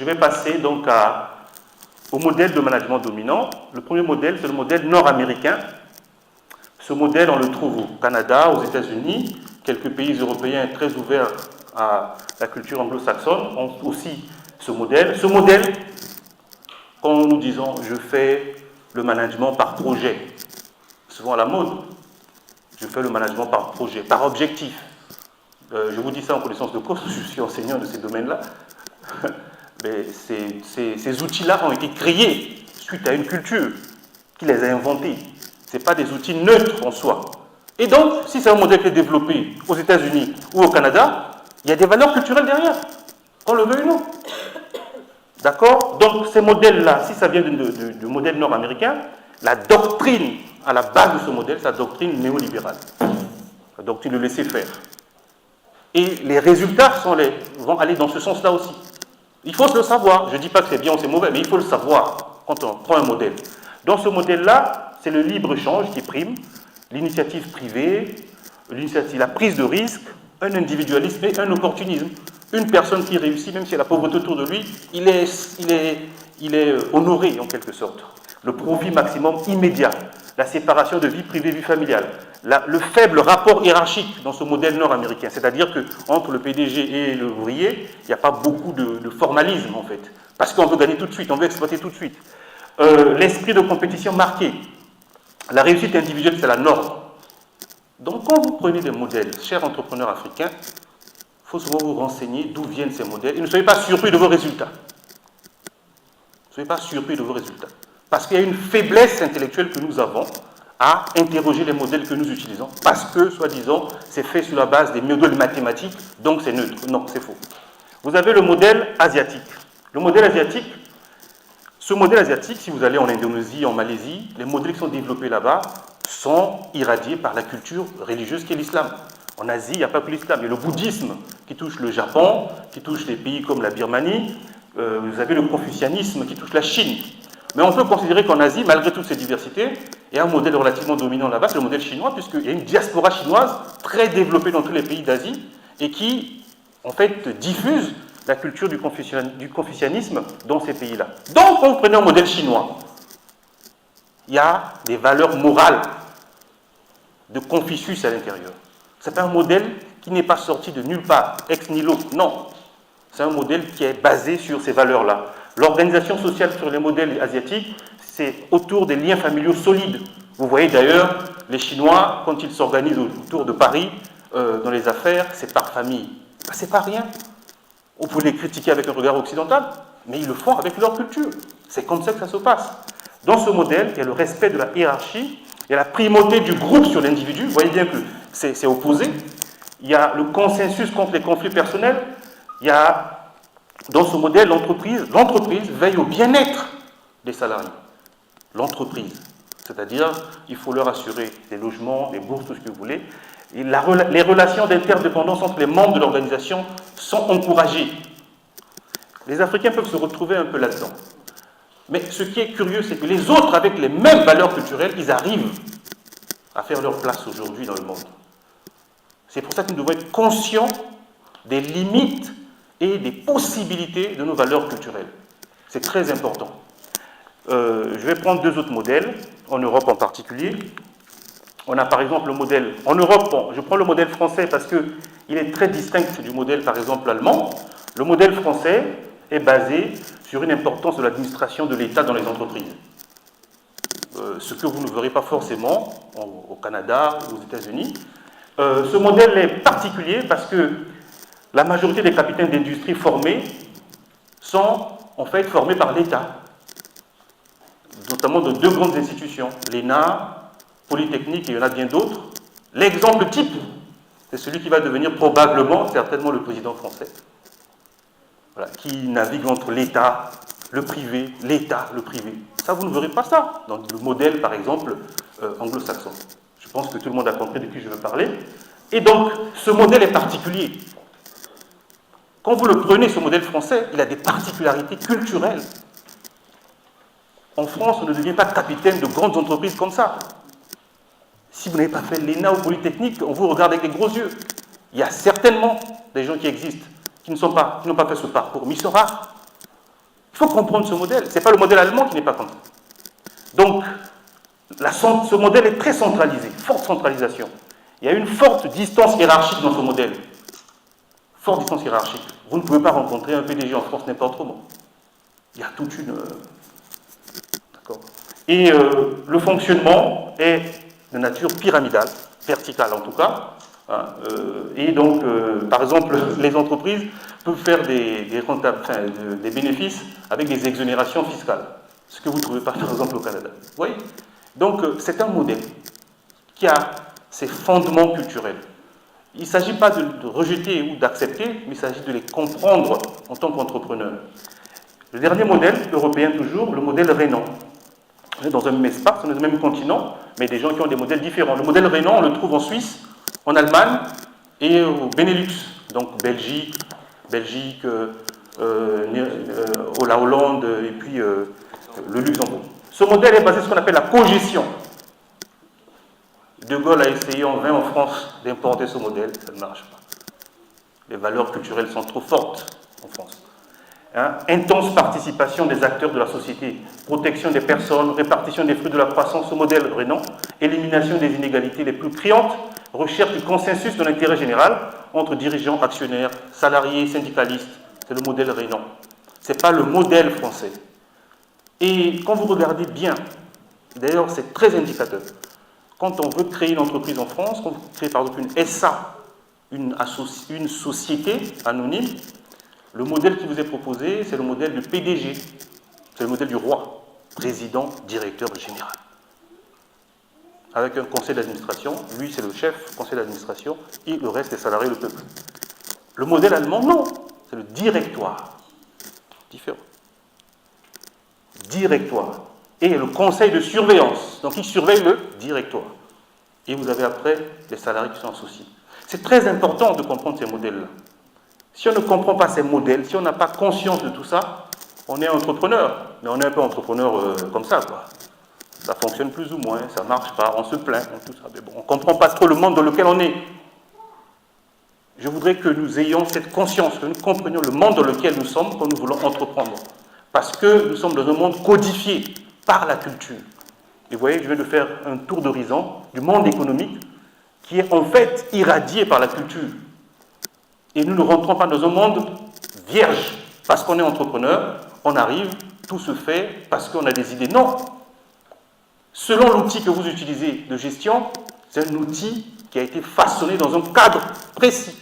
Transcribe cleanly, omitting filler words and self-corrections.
vais passer donc au modèle de management dominant. Le premier modèle, c'est le modèle nord-américain. Ce modèle, on le trouve au Canada, aux États-Unis. Quelques pays européens très ouverts à la culture anglo-saxonne ont aussi ce modèle. Ce modèle, quand nous disons « je fais le management par projet », souvent à la mode, je fais le management par projet, par objectif. Je vous dis ça en connaissance de cause, je suis enseignant de ces domaines-là. Mais ces outils-là ont été créés suite à une culture qui les a inventés. Ce n'est pas des outils neutres en soi. Et donc, si c'est un modèle qui est développé aux États-Unis ou au Canada, il y a des valeurs culturelles derrière, qu'on le veuille ou non. D'accord? Donc, ces modèles-là, si ça vient du modèle nord-américain, la doctrine à la base de ce modèle, c'est la doctrine néolibérale. La doctrine de laisser faire. Et les résultats vont aller dans ce sens-là aussi. Il faut le savoir. Je ne dis pas que c'est bien ou c'est mauvais, mais il faut le savoir quand on prend un modèle. Dans ce modèle-là, c'est le libre-échange qui prime, l'initiative privée, la prise de risque, un individualisme et un opportunisme. Une personne qui réussit, même si elle a la pauvreté autour de lui, il est honoré en quelque sorte. Le profit maximum immédiat, la séparation de vie privée et vie familiale, le faible rapport hiérarchique dans ce modèle nord-américain, c'est-à-dire qu'entre le PDG et l'ouvrier, il n'y a pas beaucoup de formalisme en fait, parce qu'on veut gagner tout de suite, on veut exploiter tout de suite. L'esprit de compétition marqué, la réussite individuelle, c'est la norme. Donc quand vous prenez des modèles, chers entrepreneurs africains, il faut souvent vous renseigner d'où viennent ces modèles et ne soyez pas surpris de vos résultats. Ne soyez pas surpris de vos résultats. Parce qu'il y a une faiblesse intellectuelle que nous avons à interroger les modèles que nous utilisons, parce que, soi-disant, c'est fait sur la base des modèles mathématiques, donc c'est neutre. Non, c'est faux. Vous avez le modèle asiatique. Le modèle asiatique, ce modèle asiatique, si vous allez en Indonésie, en Malaisie, les modèles qui sont développés là-bas sont irradiés par la culture religieuse qui est l'islam. En Asie, il n'y a pas que l'islam. Il y a le bouddhisme qui touche le Japon, qui touche des pays comme la Birmanie. Vous avez le confucianisme qui touche la Chine. Mais on peut considérer qu'en Asie, malgré toutes ces diversités, il y a un modèle relativement dominant là-bas, c'est le modèle chinois, puisqu'il y a une diaspora chinoise très développée dans tous les pays d'Asie et qui, en fait, diffuse la culture du confucianisme dans ces pays-là. Donc, quand vous prenez un modèle chinois, il y a des valeurs morales de Confucius à l'intérieur. C'est un modèle qui n'est pas sorti de nulle part, ex nihilo, non. C'est un modèle qui est basé sur ces valeurs-là. L'organisation sociale sur les modèles asiatiques, c'est autour des liens familiaux solides. Vous voyez d'ailleurs, les Chinois, quand ils s'organisent autour de Paris, dans les affaires, c'est par famille. Ben, c'est pas rien. On peut les critiquer avec un regard occidental, mais ils le font avec leur culture. C'est comme ça que ça se passe. Dans ce modèle, il y a le respect de la hiérarchie, il y a la primauté du groupe sur l'individu. Vous voyez bien que c'est opposé. Il y a le consensus contre les conflits personnels. Il y a, dans ce modèle, l'entreprise veille au bien-être des salariés. L'entreprise. C'est-à-dire, il faut leur assurer des logements, des bourses, tout ce que vous voulez. Et les relations d'interdépendance entre les membres de l'organisation sont encouragées. Les Africains peuvent se retrouver un peu là-dedans. Mais ce qui est curieux, c'est que les autres, avec les mêmes valeurs culturelles, ils arrivent à faire leur place aujourd'hui dans le monde. C'est pour ça que nous devons être conscients des limites et des possibilités de nos valeurs culturelles. C'est très important. Je vais prendre deux autres modèles, en Europe en particulier. On a par exemple le modèle, en Europe, je prends le modèle français parce qu'il est très distinct du modèle par exemple allemand. Le modèle français est basé sur une importance de l'administration de l'État dans les entreprises. Ce que vous ne verrez pas forcément au Canada ou aux États-Unis. Ce modèle est particulier parce que la majorité des capitaines d'industrie formés sont en fait formés par l'État, notamment de deux grandes institutions, l'ENA, Polytechnique et il y en a bien d'autres. L'exemple type, c'est celui qui va devenir probablement, certainement le président français, voilà, qui navigue entre l'État, le privé, l'État, le privé. Ça, vous ne verrez pas ça dans le modèle, par exemple, anglo-saxon. Je pense que tout le monde a compris de qui je veux parler. Et donc, ce modèle est particulier. Quand vous le prenez, ce modèle français, il a des particularités culturelles. En France, on ne devient pas capitaine de grandes entreprises comme ça. Si vous n'avez pas fait l'ENA ou Polytechnique, on vous regarde avec des gros yeux. Il y a certainement des gens qui existent, qui n'ont pas fait ce parcours, mais ils sont rares. Il faut comprendre ce modèle. Ce n'est pas le modèle allemand qui n'est pas comme ça. Donc, ce modèle est très centralisé, forte centralisation. Il y a une forte distance hiérarchique dans ce modèle. Forte distance hiérarchique. Vous ne pouvez pas rencontrer un PDG en France n'importe comment. Il y a toute une... D'accord. Et le fonctionnement est de nature pyramidale, verticale en tout cas. Hein, et donc, par exemple, les entreprises peuvent faire des bénéfices avec des exonérations fiscales. Ce que vous ne trouvez pas, par exemple, au Canada. Vous voyez ? Donc, c'est un modèle qui a ses fondements culturels. Il ne s'agit pas de rejeter ou d'accepter, mais il s'agit de les comprendre en tant qu'entrepreneur. Le dernier modèle, européen toujours, le modèle rhénan. On est dans un même espace, on est dans le même continent, mais des gens qui ont des modèles différents. Le modèle rhénan, on le trouve en Suisse, en Allemagne et au Benelux, donc Belgique, la Hollande et puis le Luxembourg. Ce modèle est basé sur ce qu'on appelle la cogestion. De Gaulle a essayé en vain en France d'importer ce modèle, ça ne marche pas. Les valeurs culturelles sont trop fortes en France. Hein? Intense participation des acteurs de la société, protection des personnes, répartition des fruits de la croissance, ce modèle rhénan, élimination des inégalités les plus criantes, recherche du consensus de l'intérêt général entre dirigeants, actionnaires, salariés, syndicalistes. C'est le modèle rhénan. Ce n'est pas le modèle français. Et quand vous regardez bien, d'ailleurs c'est très indicateur, quand on veut créer une entreprise en France, quand vous créez par exemple une SA, une société anonyme, le modèle qui vous est proposé, c'est le modèle du PDG, c'est le modèle du roi, président, directeur général. Avec un conseil d'administration, lui c'est le chef, conseil d'administration, et le reste est salarié, le peuple. Le modèle allemand, non, c'est le directoire. Différent. Directoire. Et le conseil de surveillance. Donc, il surveille le directoire. Et vous avez après les salariés qui sont associés. C'est très important de comprendre ces modèles-là. Si on ne comprend pas ces modèles, si on n'a pas conscience de tout ça, on est entrepreneur. Mais on est un peu entrepreneur comme ça, quoi. Ça fonctionne plus ou moins, ça ne marche pas, on se plaint, tout ça. Mais bon, on ne comprend pas trop le monde dans lequel on est. Je voudrais que nous ayons cette conscience, que nous comprenions le monde dans lequel nous sommes quand nous voulons entreprendre. Parce que nous sommes dans un monde codifié par la culture. Et vous voyez, je viens de faire un tour d'horizon du monde économique qui est en fait irradié par la culture. Et nous ne rentrons pas dans un monde vierge. Parce qu'on est entrepreneur, on arrive, tout se fait parce qu'on a des idées. Non. Selon l'outil que vous utilisez de gestion, c'est un outil qui a été façonné dans un cadre précis.